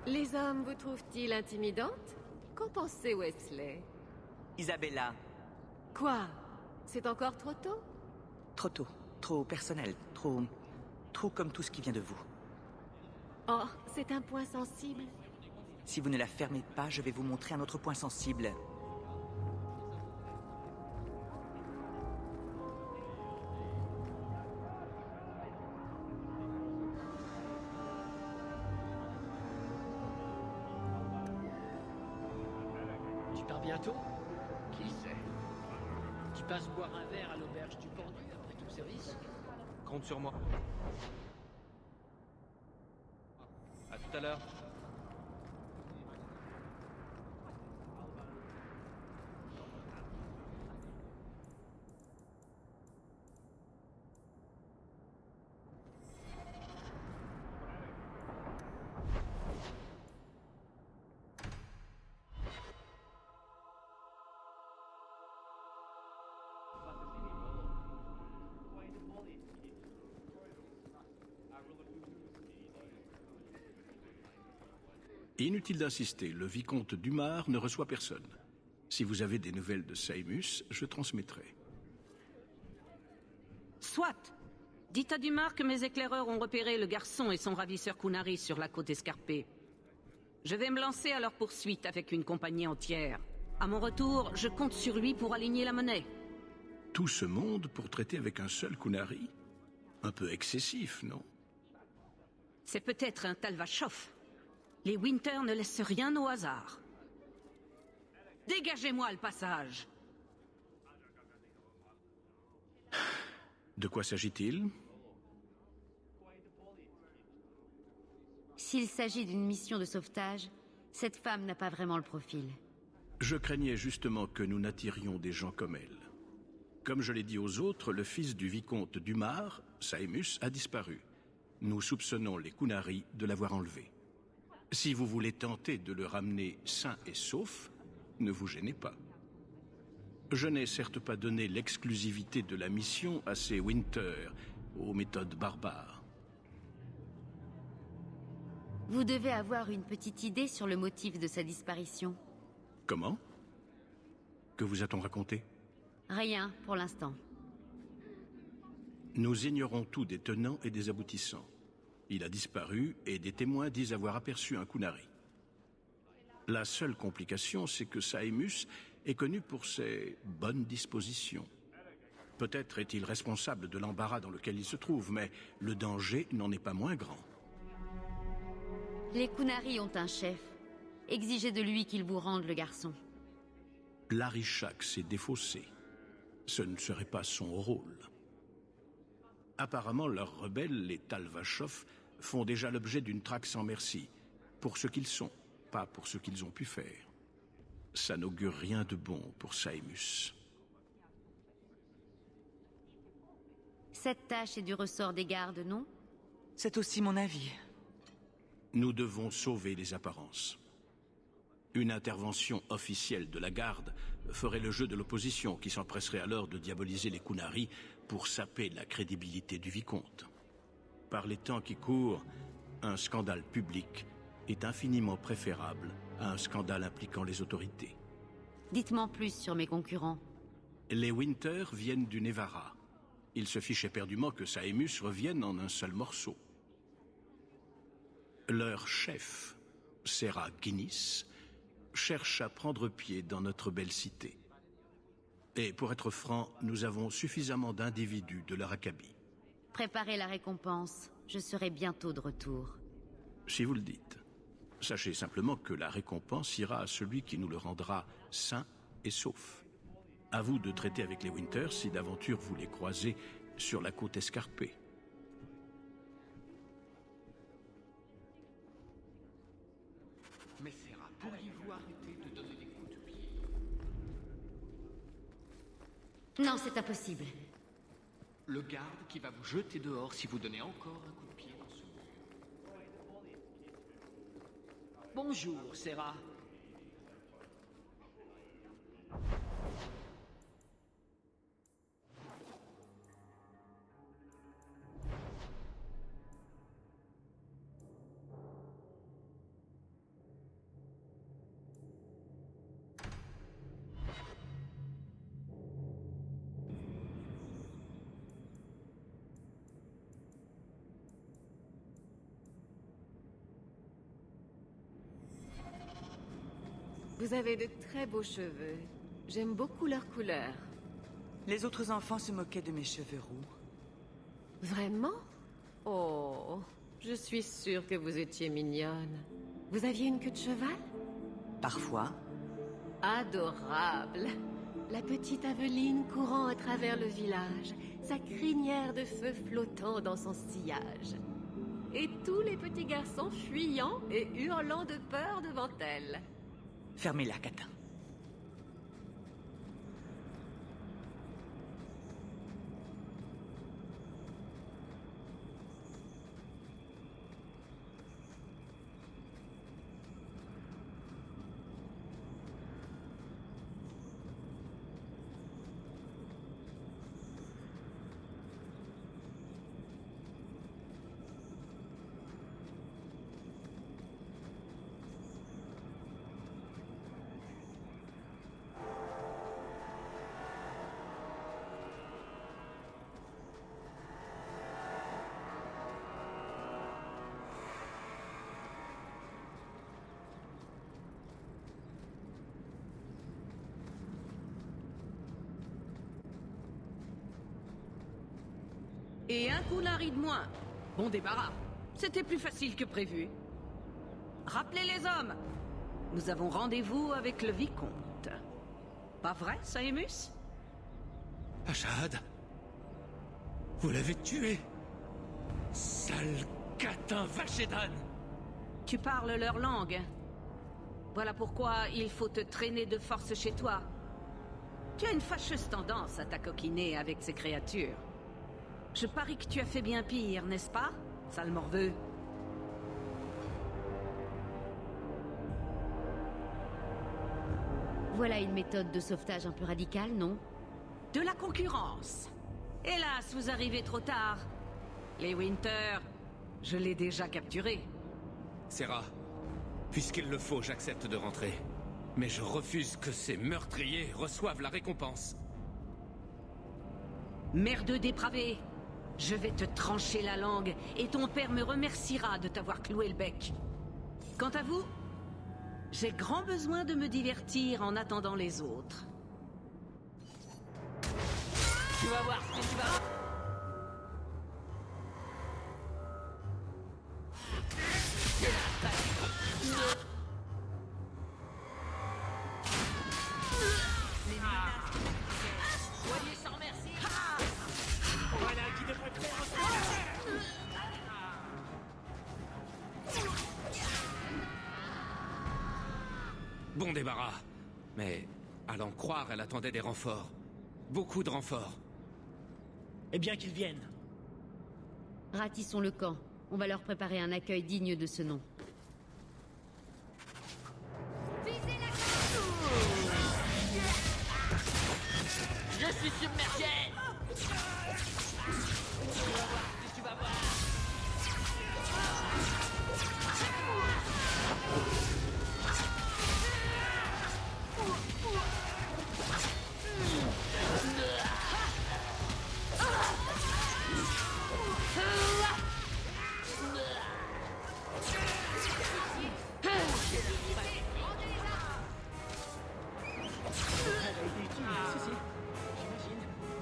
Les hommes vous trouvent-ils intimidante? Qu'en pensez, Wesley? Isabella, Quoi? C'est encore trop tôt? trop tôt, trop personnel, trop comme tout ce qui vient de vous. Oh, c'est un point sensible. Si vous ne la fermez pas, je vais vous montrer un autre point sensible. Tu pars bientôt? Qui sait? Tu passes boire un verre à l'auberge du pendu après tout le service? Compte sur moi. À tout à l'heure. Inutile d'insister, le vicomte Dumas ne reçoit personne. Si vous avez des nouvelles de Saimus, je transmettrai. Soit. Dites à Dumas que mes éclaireurs ont repéré le garçon et son ravisseur Kunari sur la côte escarpée. Je vais me lancer à leur poursuite avec une compagnie entière. À mon retour, je compte sur lui pour aligner la monnaie. Tout ce monde pour traiter avec un seul Kunari? Un peu excessif, non? C'est peut-être un Talvachov. Les Winter ne laissent rien au hasard. Dégagez-moi le passage! De quoi s'agit-il? S'il s'agit d'une mission de sauvetage, cette femme n'a pas vraiment le profil. Je craignais justement que nous n'attirions des gens comme elle. Comme je l'ai dit aux autres, le fils du vicomte Dumas, Saimus, a disparu. Nous soupçonnons les Kunari de l'avoir enlevé. Si vous voulez tenter de le ramener sain et sauf, ne vous gênez pas. Je n'ai certes pas donné l'exclusivité de la mission à ces Winter, aux méthodes barbares. Vous devez avoir une petite idée sur le motif de sa disparition. Comment? Que vous a-t-on raconté? Rien, pour l'instant. Nous ignorons tout des tenants et des aboutissants. Il a disparu et des témoins disent avoir aperçu un Kunari. La seule complication, c'est que Saimus est connu pour ses bonnes dispositions. Peut-être est-il responsable de l'embarras dans lequel il se trouve, mais le danger n'en est pas moins grand. Les Kunari ont un chef. Exigez de lui qu'il vous rende le garçon. L'Arishak s'est défaussé. Ce ne serait pas son rôle. Apparemment, leurs rebelles, les Talvachov, font déjà l'objet d'une traque sans merci. Pour ce qu'ils sont, pas pour ce qu'ils ont pu faire. Ça n'augure rien de bon pour Saimus. Cette tâche est du ressort des gardes, non? C'est aussi mon avis. Nous devons sauver les apparences. Une intervention officielle de la garde ferait le jeu de l'opposition qui s'empresserait alors de diaboliser les Kunari pour saper la crédibilité du vicomte. Par les temps qui courent, un scandale public est infiniment préférable à un scandale impliquant les autorités. Dites-moi plus sur mes concurrents. Les Winter viennent du Nevara. Ils se fichent éperdument que Saimus revienne en un seul morceau. Leur chef, Serra Guinness, cherche à prendre pied dans notre belle cité. Et pour être franc, nous avons suffisamment d'individus de leur acabit. Préparez la récompense. Je serai bientôt de retour. Si vous le dites. Sachez simplement que la récompense ira à celui qui nous le rendra sain et sauf. À vous de traiter avec les Winter si d'aventure vous les croisez sur la côte escarpée. Mais Serra, pourriez-vous arrêter de donner des coups de pied? Non, c'est impossible. Le garde qui va vous jeter dehors si vous donnez encore un coup de pied dans ce mur. Bonjour, Serra. Vous avez de très beaux cheveux. J'aime beaucoup leur couleur. Les autres enfants se moquaient de mes cheveux roux. Vraiment? Oh, je suis sûre que vous étiez mignonne. Vous aviez une queue de cheval? Parfois. Adorable. La petite Aveline courant à travers le village, sa crinière de feu flottant dans son sillage. Et tous les petits garçons fuyant et hurlant de peur devant elle. Fermez-la, Catin. Et un Qunari de moins. Bon débarras. C'était plus facile que prévu. Rappelez les hommes. Nous avons rendez-vous avec le vicomte. Pas vrai, Saemus? Ashahad, vous l'avez tué. Sale catin Valchédan. Tu parles leur langue. Voilà pourquoi il faut te traîner de force chez toi. Tu as une fâcheuse tendance à t'acoquiner avec ces créatures. Je parie que tu as fait bien pire, n'est-ce pas, sale morveux? Voilà une méthode de sauvetage un peu radicale, non? De la concurrence. Hélas, vous arrivez trop tard. Les Winter, je l'ai déjà capturé. Serra, puisqu'il le faut, j'accepte de rentrer. Mais je refuse que ces meurtriers reçoivent la récompense. Merdeux dépravé, je vais te trancher la langue et ton père me remerciera de t'avoir cloué le bec. Quant à vous, j'ai grand besoin de me divertir en attendant les autres. Tu vas voir ce que tu vas... Soyez sans merci. Voilà qui devrait faire un Bon débarras. Mais, à l'en croire, elle attendait des renforts. Beaucoup de renforts. Eh bien qu'ils viennent. Ratissons le camp. On va leur préparer un accueil digne de ce nom. Je suis submergé. Tu vas voir ce que tu vas voir.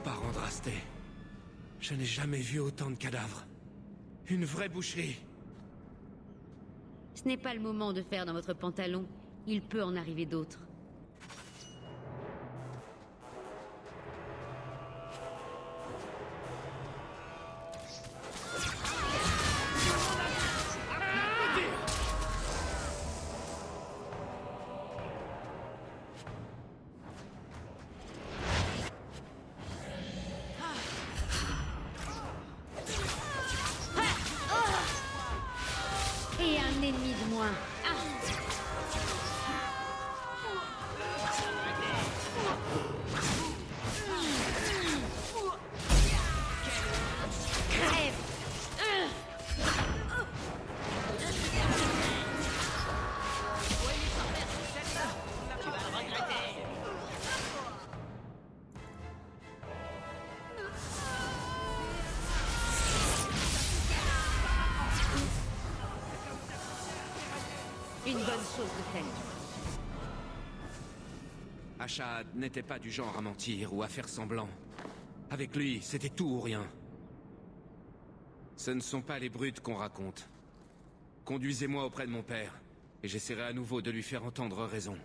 Par Andrasté, je n'ai jamais vu autant de cadavres. Une vraie boucherie. Ce n'est pas le moment de faire dans votre pantalon. Il peut en arriver d'autres. Et un ennemi de moins. Crève. Tu vas le regretter. Une bonne chose de faite. Ashad n'était pas du genre à mentir ou à faire semblant. Avec lui, c'était tout ou rien. Ce ne sont pas les brutes qu'on raconte. Conduisez-moi auprès de mon père, et j'essaierai à nouveau de lui faire entendre raison.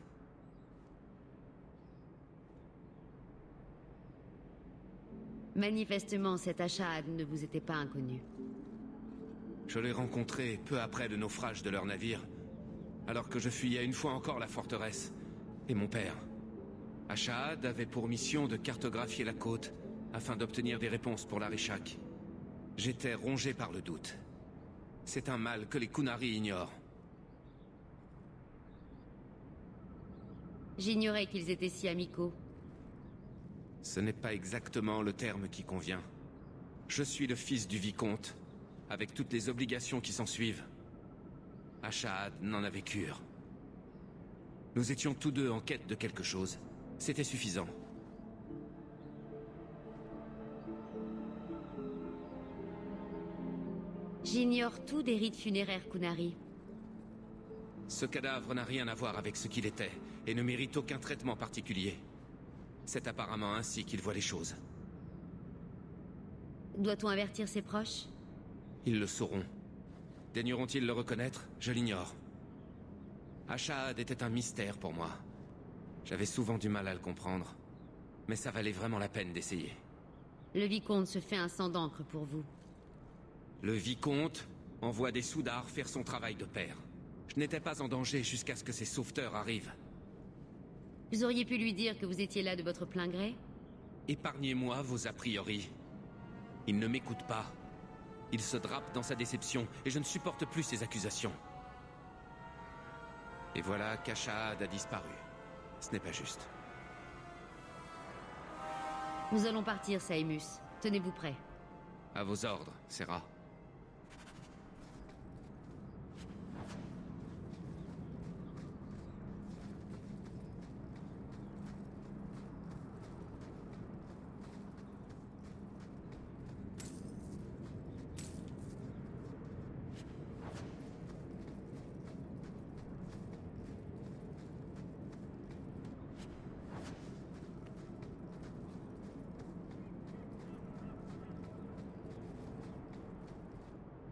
Manifestement, cet Ashad ne vous était pas inconnu. Je l'ai rencontré peu après le naufrage de leur navire, alors que je fuyais une fois encore la forteresse. Et mon père, Ashad, avait pour mission de cartographier la côte afin d'obtenir des réponses pour l'Arishak. J'étais rongé par le doute. C'est un mal que les Kunari ignorent. J'ignorais qu'ils étaient si amicaux. Ce n'est pas exactement le terme qui convient. Je suis le fils du vicomte, avec toutes les obligations qui s'en suivent. Ashad n'en avait cure. Nous étions tous deux en quête de quelque chose. C'était suffisant. J'ignore tout des rites funéraires Kunari. Ce cadavre n'a rien à voir avec ce qu'il était, et ne mérite aucun traitement particulier. C'est apparemment ainsi qu'il voit les choses. Doit-on avertir ses proches? Ils le sauront. Daigneront-ils le reconnaître? Je l'ignore. Ashad était un mystère pour moi. J'avais souvent du mal à le comprendre. Mais ça valait vraiment la peine d'essayer. Le vicomte se fait un sang d'encre pour vous. Le vicomte envoie des soudards faire son travail de père. Je n'étais pas en danger jusqu'à ce que ces sauveteurs arrivent. Vous auriez pu lui dire que vous étiez là de votre plein gré? Épargnez-moi vos a priori. Il ne m'écoute pas. Il se drape dans sa déception, et je ne supporte plus ses accusations. Et voilà qu'Ashad a disparu. Ce n'est pas juste. Nous allons partir, Saemus. Tenez-vous prêts. À vos ordres, Serra.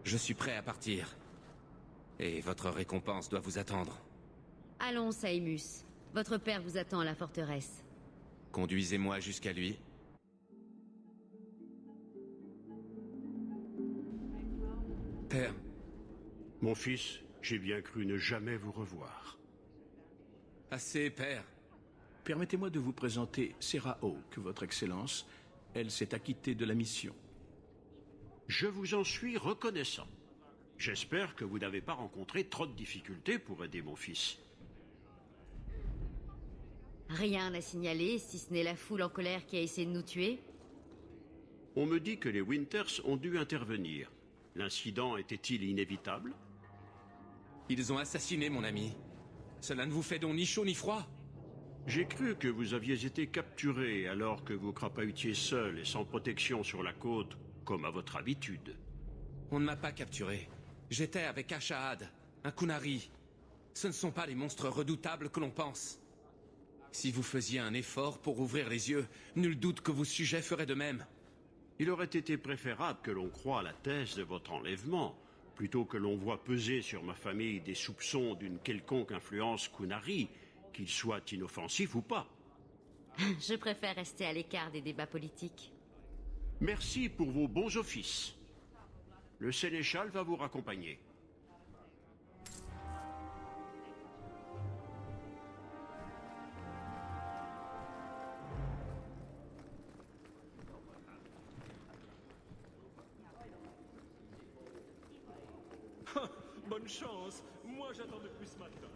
Je suis prêt à partir. Et votre récompense doit vous attendre. Allons, Saemus. Votre père vous attend à la forteresse. Conduisez-moi jusqu'à lui. Père. Mon fils, j'ai bien cru ne jamais vous revoir. Assez, père. Permettez-moi de vous présenter Serra Hawke, votre Excellence. Elle s'est acquittée de la mission. Je vous en suis reconnaissant. J'espère que vous n'avez pas rencontré trop de difficultés pour aider mon fils. Rien à signaler, si ce n'est la foule en colère qui a essayé de nous tuer. On me dit que les Winters ont dû intervenir. L'incident était-il inévitable? Ils ont assassiné mon ami. Cela ne vous fait donc ni chaud ni froid? J'ai cru que vous aviez été capturé alors que vous crapahutiez seul et sans protection sur la côte, comme à votre habitude. On ne m'a pas capturé. J'étais avec Ashad, un Kunari. Ce ne sont pas les monstres redoutables que l'on pense. Si vous faisiez un effort pour ouvrir les yeux, nul doute que vos sujets feraient de même. Il aurait été préférable que l'on croie à la thèse de votre enlèvement, plutôt que l'on voit peser sur ma famille des soupçons d'une quelconque influence Kunari, qu'ils soient inoffensifs ou pas. Je préfère rester à l'écart des débats politiques. Merci pour vos bons offices. Le sénéchal va vous raccompagner. Bonne chance. Moi, j'attends depuis ce matin.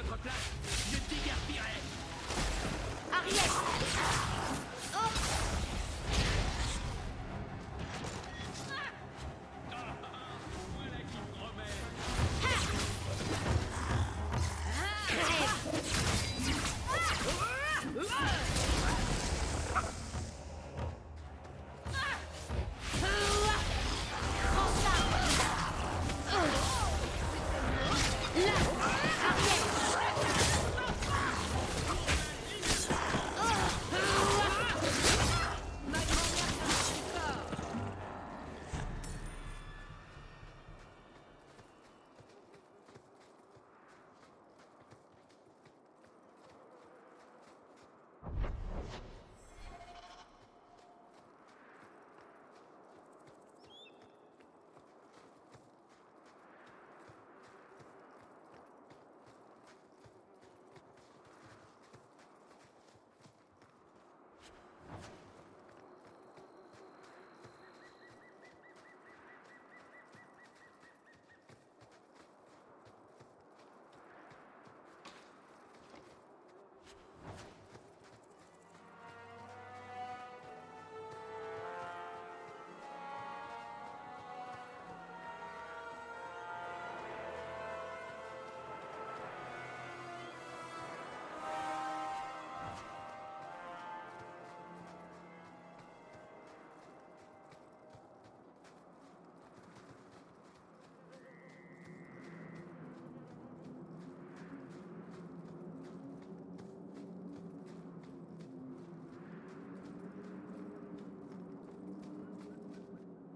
votre place, je déguerpirai. Ariel!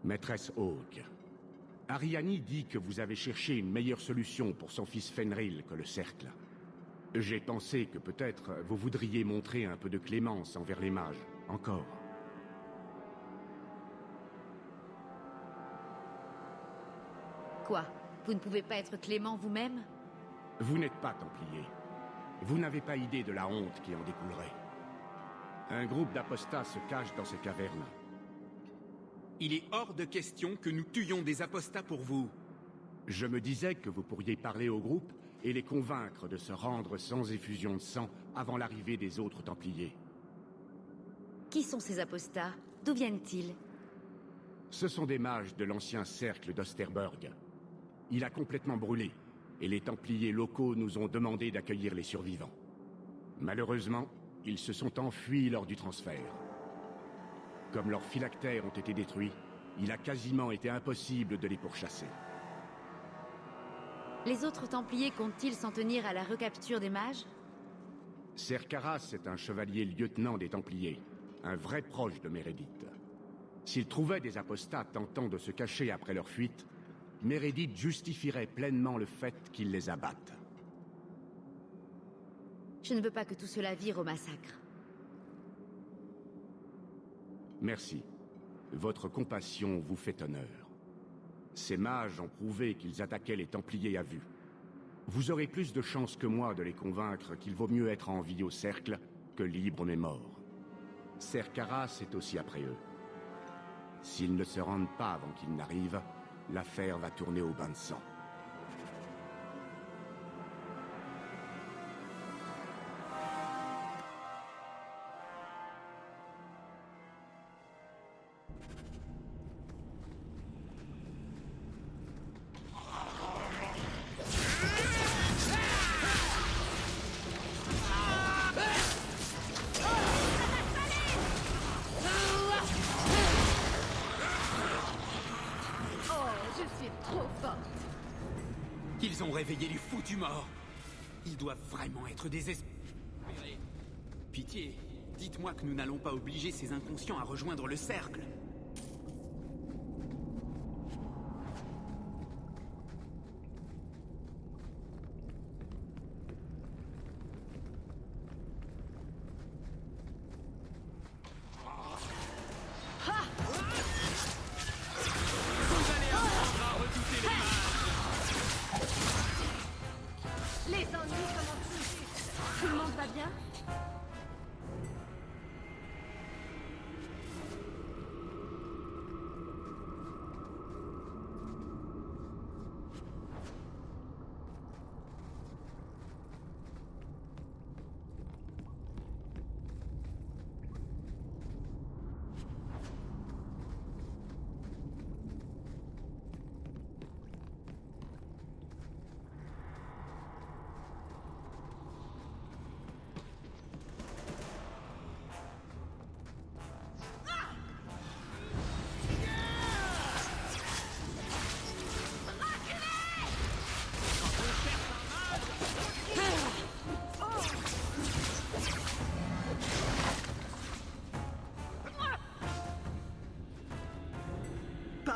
Maîtresse Hawke, Ariani dit que vous avez cherché une meilleure solution pour son fils Fenrir que le cercle. J'ai pensé que peut-être vous voudriez montrer un peu de clémence envers les mages, encore. Quoi? Vous ne pouvez pas être clément vous-même? Vous n'êtes pas Templier. Vous n'avez pas idée de la honte qui en découlerait. Un groupe d'apostats se cache dans ces cavernes. Il est hors de question que nous tuions des apostats pour vous. Je me disais que vous pourriez parler au groupe et les convaincre de se rendre sans effusion de sang avant l'arrivée des autres Templiers. Qui sont ces apostats? D'où viennent-ils? Ce sont des mages de l'ancien cercle d'Osterburg. Il a complètement brûlé, et les Templiers locaux nous ont demandé d'accueillir les survivants. Malheureusement, ils se sont enfuis lors du transfert. Comme leurs phylactères ont été détruits, il a quasiment été impossible de les pourchasser. Les autres Templiers comptent-ils s'en tenir à la recapture des mages? Serkaras est un chevalier lieutenant des Templiers, un vrai proche de Meredith. S'il trouvait des apostats tentant de se cacher après leur fuite, Meredith justifierait pleinement le fait qu'il les abatte. Je ne veux pas que tout cela vire au massacre. Merci. Votre compassion vous fait honneur. Ces mages ont prouvé qu'ils attaquaient les Templiers à vue. Vous aurez plus de chances que moi de les convaincre qu'il vaut mieux être en vie au cercle que libre mais mort. Serkaras est aussi après eux. S'ils ne se rendent pas avant qu'ils n'arrivent, l'affaire va tourner au bain de sang. Ils ont réveillé les foutus morts. Ils doivent vraiment être désespérés. Pitié, dites-moi que nous n'allons pas obliger ces inconscients à rejoindre le cercle.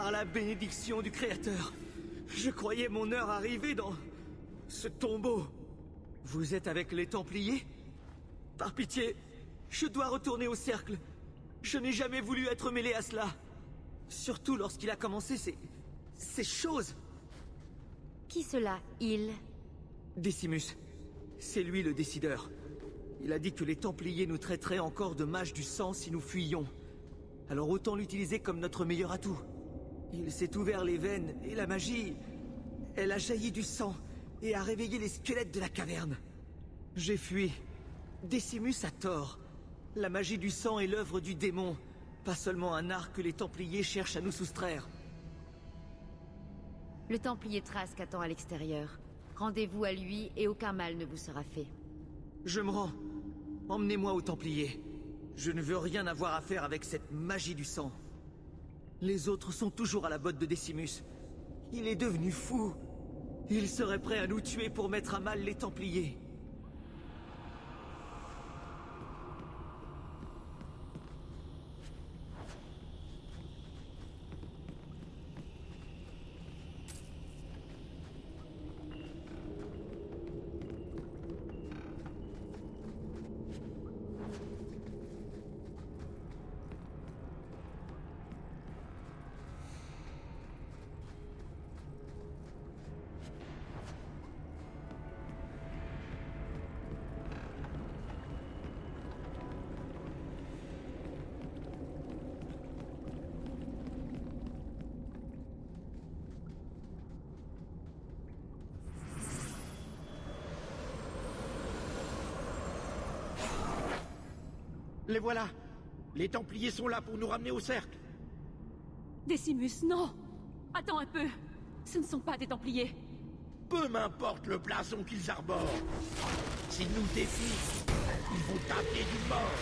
Par la bénédiction du Créateur, je croyais mon heure arriver dans ce tombeau. Vous êtes avec les Templiers? Par pitié, je dois retourner au cercle. Je n'ai jamais voulu être mêlé à cela. Surtout lorsqu'il a commencé ces choses. Qui cela, il? Décimus. C'est lui le décideur. Il a dit que les Templiers nous traiteraient encore de mages du sang si nous fuyions. Alors autant l'utiliser comme notre meilleur atout. Il s'est ouvert les veines et la magie... Elle a jailli du sang et a réveillé les squelettes de la caverne. J'ai fui. Décimus a tort. La magie du sang est l'œuvre du démon, pas seulement un art que les Templiers cherchent à nous soustraire. Le Templier Trask attend à l'extérieur. Rendez-vous à lui et aucun mal ne vous sera fait. Je me rends. Emmenez-moi aux Templiers. Je ne veux rien avoir à faire avec cette magie du sang. Les autres sont toujours à la botte de Décimus. Il est devenu fou. Il serait prêt à nous tuer pour mettre à mal les Templiers. Les voilà. Les Templiers sont là pour nous ramener au cercle. Décimus, non! Attends un peu. Ce ne sont pas des Templiers. Peu m'importe le blason qu'ils arborent. S'ils nous défient, ils vont taper du mort.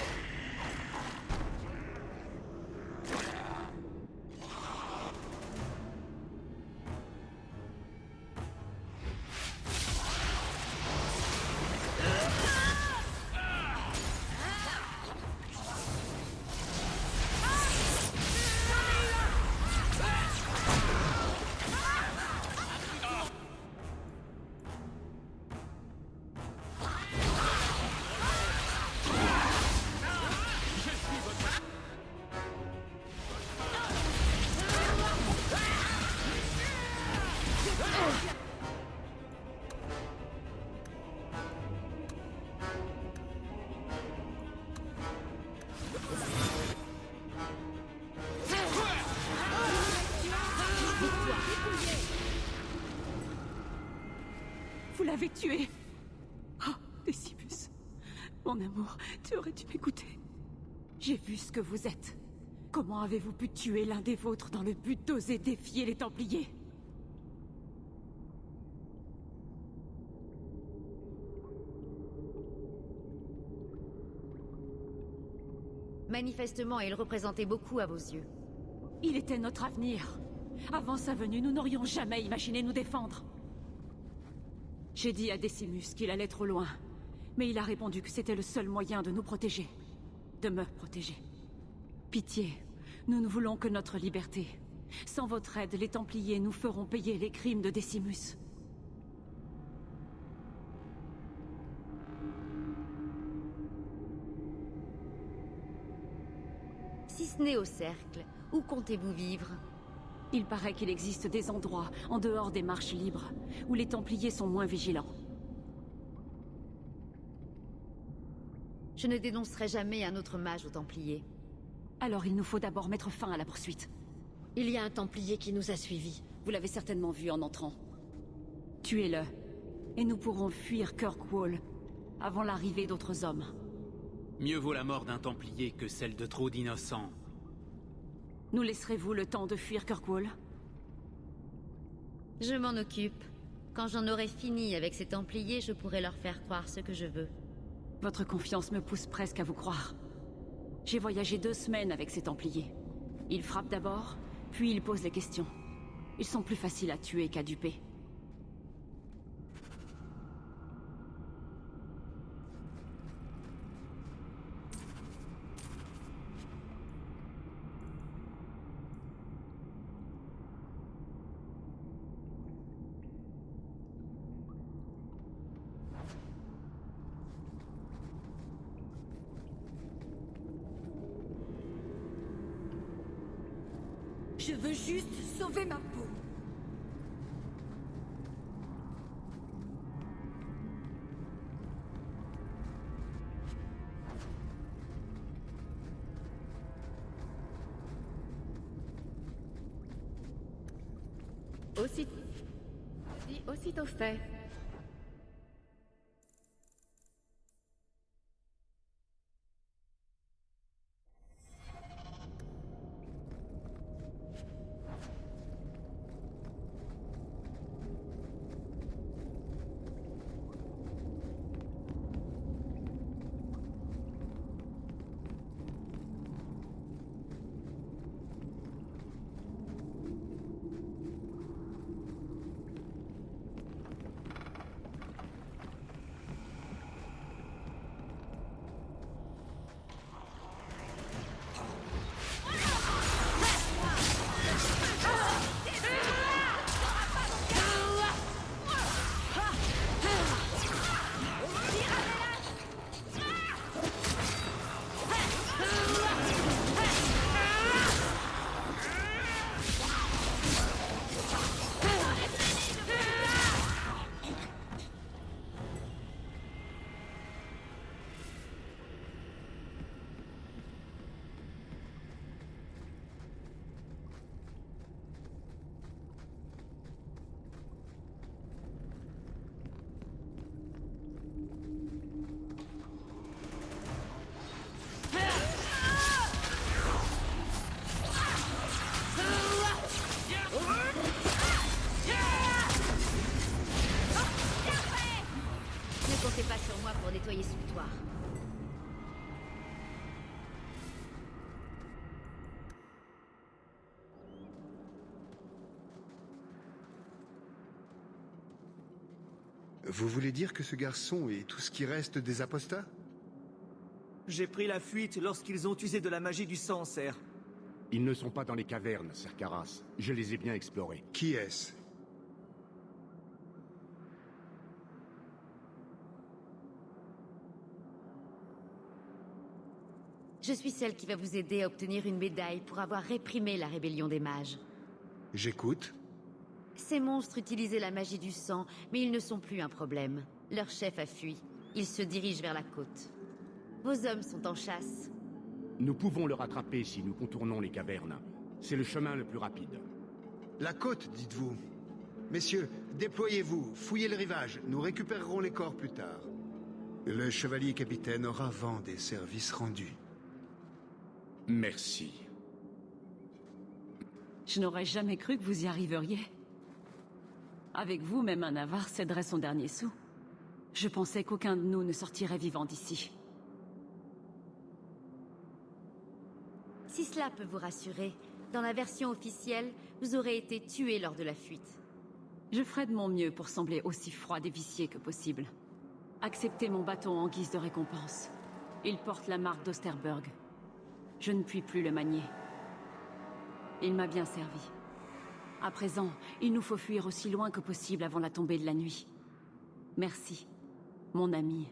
Vous l'avez tué. Oh, Décimus. Mon amour, tu aurais dû m'écouter. J'ai vu ce que vous êtes. Comment avez-vous pu tuer l'un des vôtres dans le but d'oser défier les Templiers? Manifestement, il représentait beaucoup à vos yeux. Il était notre avenir. Avant sa venue, nous n'aurions jamais imaginé nous défendre. J'ai dit à Décimus qu'il allait trop loin, mais il a répondu que c'était le seul moyen de nous protéger. De me protéger. Pitié, nous ne voulons que notre liberté. Sans votre aide, les Templiers nous feront payer les crimes de Décimus. Si ce n'est au cercle, où comptez-vous vivre? Il paraît qu'il existe des endroits, en dehors des marches libres, où les Templiers sont moins vigilants. Je ne dénoncerai jamais un autre mage aux Templiers. Alors il nous faut d'abord mettre fin à la poursuite. Il y a un Templier qui nous a suivis. Vous l'avez certainement vu en entrant. Tuez-le, et nous pourrons fuir Kirkwall, avant l'arrivée d'autres hommes. Mieux vaut la mort d'un Templier que celle de trop d'innocents. Nous laisserez-vous le temps de fuir Kirkwall? Je m'en occupe. Quand j'en aurai fini avec ces Templiers, je pourrai leur faire croire ce que je veux. Votre confiance me pousse presque à vous croire. J'ai voyagé 2 semaines avec ces Templiers. Ils frappent d'abord, puis ils posent les questions. Ils sont plus faciles à tuer qu'à duper. Je veux juste sauver ma peau. Aussitôt fait. Ne comptez pas sur moi pour nettoyer ce foutoir. Vous voulez dire que ce garçon est tout ce qui reste des apostats? J'ai pris la fuite lorsqu'ils ont usé de la magie du sang, Serre. Ils ne sont pas dans les cavernes, Serkaras. Je les ai bien explorés. Qui est-ce? Je suis celle qui va vous aider à obtenir une médaille pour avoir réprimé la rébellion des mages. J'écoute. Ces monstres utilisaient la magie du sang, mais ils ne sont plus un problème. Leur chef a fui. Ils se dirigent vers la côte. Vos hommes sont en chasse. Nous pouvons le rattraper si nous contournons les cavernes. C'est le chemin le plus rapide. La côte, dites-vous. Messieurs, déployez-vous, fouillez le rivage. Nous récupérerons les corps plus tard. Le chevalier capitaine aura vent des services rendus. Merci. Je n'aurais jamais cru que vous y arriveriez. Avec vous, même un avare céderait son dernier sou. Je pensais qu'aucun de nous ne sortirait vivant d'ici. Si cela peut vous rassurer, dans la version officielle, vous aurez été tué lors de la fuite. Je ferai de mon mieux pour sembler aussi froide et viciée que possible. Acceptez mon bâton en guise de récompense. Il porte la marque d'Osterberg. Je ne puis plus le manier. Il m'a bien servi. À présent, il nous faut fuir aussi loin que possible avant la tombée de la nuit. Merci, mon ami.